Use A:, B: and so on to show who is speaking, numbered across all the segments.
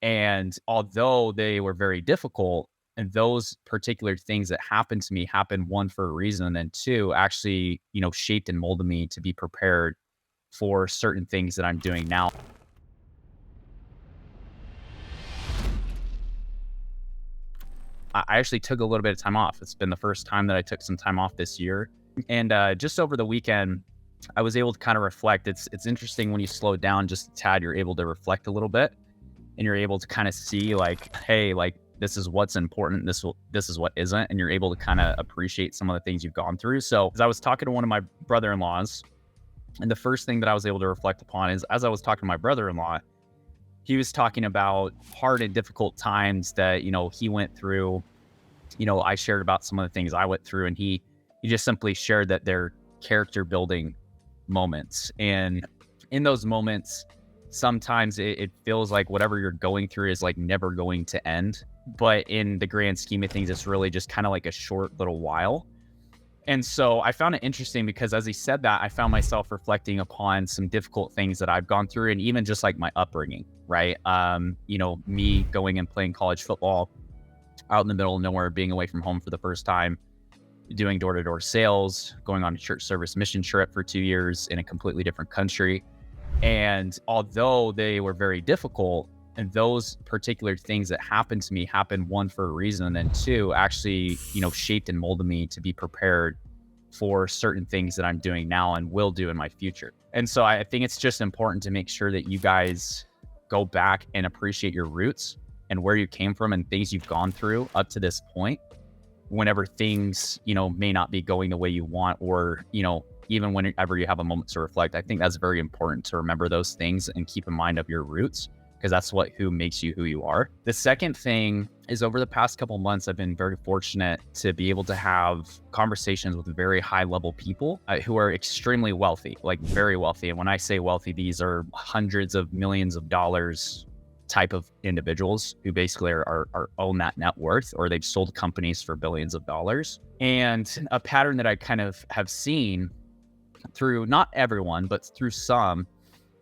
A: And although they were very difficult, and those particular things that happened to me happened, one, for a reason, and then two, actually, shaped and molded me to be prepared for certain things that I'm doing now. I actually took a little bit of time off. It's been the first time that I took some time off this year. And just over the weekend, I was able to kind of reflect. It's interesting when you slow down just a tad, you're able to reflect a little bit, and you're able to kind of see like, hey, like this is what's important. This is what isn't, and you're able to kind of appreciate some of the things you've gone through. So as I was talking to one of my brother-in-laws, and the first thing that I was able to reflect upon is as I was talking to my brother-in-law, he was talking about hard and difficult times that he went through. I shared about some of the things I went through, and he just simply shared that they're character building moments. And in those moments, sometimes it feels like whatever you're going through is like never going to end. But in the grand scheme of things, it's really just kind of like a short little while. And so I found it interesting because as he said that, I found myself reflecting upon some difficult things that I've gone through, and even just like my upbringing, right? Me going and playing college football out in the middle of nowhere, being away from home for the first time, doing door-to-door sales, going on a church service mission trip for 2 years in a completely different country. And although they were very difficult, and those particular things that happened to me happened, one, for a reason, and then two, actually, shaped and molded me to be prepared for certain things that I'm doing now and will do in my future. And so I think it's just important to make sure that you guys go back and appreciate your roots and where you came from and things you've gone through up to this point, whenever things, may not be going the way you want, or, even whenever you have a moment to reflect. I think that's very important to remember those things and keep in mind of your roots, because that's who makes you who you are. The second thing is, over the past couple months, I've been very fortunate to be able to have conversations with very high level people who are extremely wealthy, like very wealthy. And when I say wealthy, these are hundreds of millions of dollars type of individuals who basically are own that net worth, or they've sold companies for billions of dollars. And a pattern that I kind of have seen through, not everyone, but through some,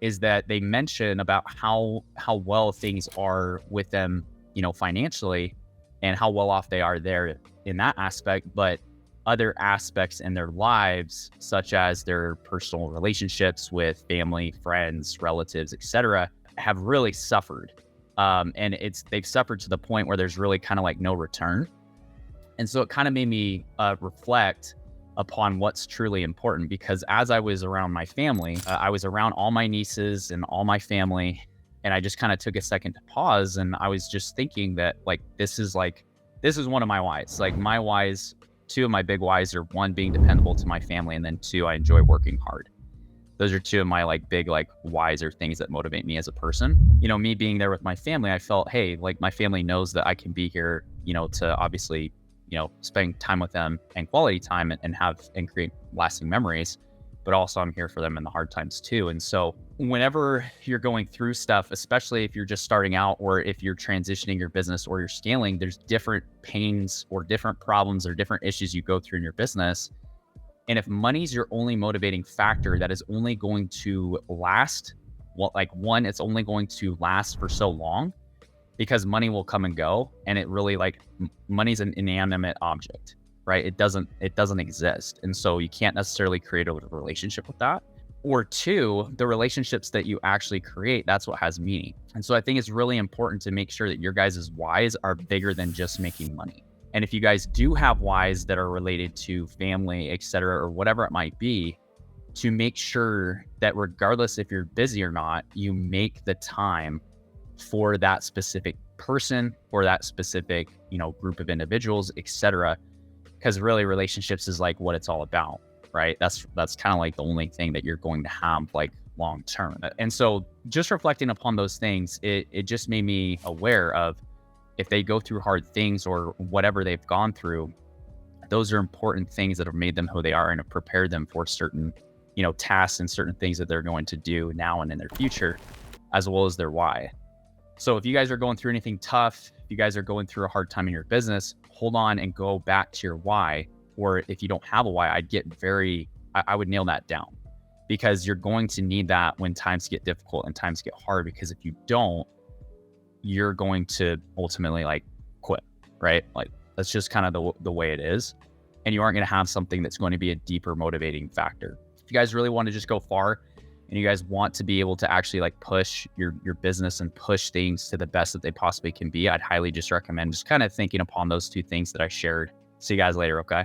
A: is that they mention about how well things are with them, financially, and how well off they are there in that aspect. But other aspects in their lives, such as their personal relationships with family, friends, relatives, etc., have really suffered. And they've suffered to the point where there's really kind of like no return. And so it kind of made me reflect upon what's truly important, because as I was around my family, I was around all my nieces and all my family, and I just kind of took a second to pause, and I was just thinking that this is one of my whys. Like my whys, two of my big whys are, one, being dependable to my family, and then two, I enjoy working hard. Those are two of my big whys, or things that motivate me as a person. Me being there with my family, I felt, hey, my family knows that I can be here, to obviously spend time with them and quality time, and create lasting memories. But also I'm here for them in the hard times too. And so whenever you're going through stuff, especially if you're just starting out, or if you're transitioning your business, or you're scaling, there's different pains or different problems or different issues you go through in your business. And if money's your only motivating factor, that is only going to last, one, it's only going to last for so long, because money will come and go, and it really money's an inanimate object, right? It doesn't exist. And so you can't necessarily create a relationship with that. Or two, the relationships that you actually create, that's what has meaning. And so I think it's really important to make sure that your guys' whys are bigger than just making money. And if you guys do have whys that are related to family, et cetera, or whatever it might be, to make sure that regardless if you're busy or not, you make the time for that specific person, or that specific, group of individuals, etc. Because really relationships is what it's all about, right? That's kind of the only thing that you're going to have long term. And so just reflecting upon those things, it just made me aware of, if they go through hard things or whatever they've gone through, those are important things that have made them who they are and have prepared them for certain, tasks and certain things that they're going to do now and in their future, as well as their why. So if you guys are going through anything tough, if you guys are going through a hard time in your business, hold on and go back to your why. Or if you don't have a why, I would nail that down, because you're going to need that when times get difficult and times get hard. Because if you don't, you're going to ultimately like quit, right? Like that's just kind of the way it is. And you aren't going to have something that's going to be a deeper motivating factor. If you guys really want to just go far and you guys want to be able to actually like push your business and push things to the best that they possibly can be, I'd highly just recommend just kind of thinking upon those two things that I shared. See you guys later. Okay.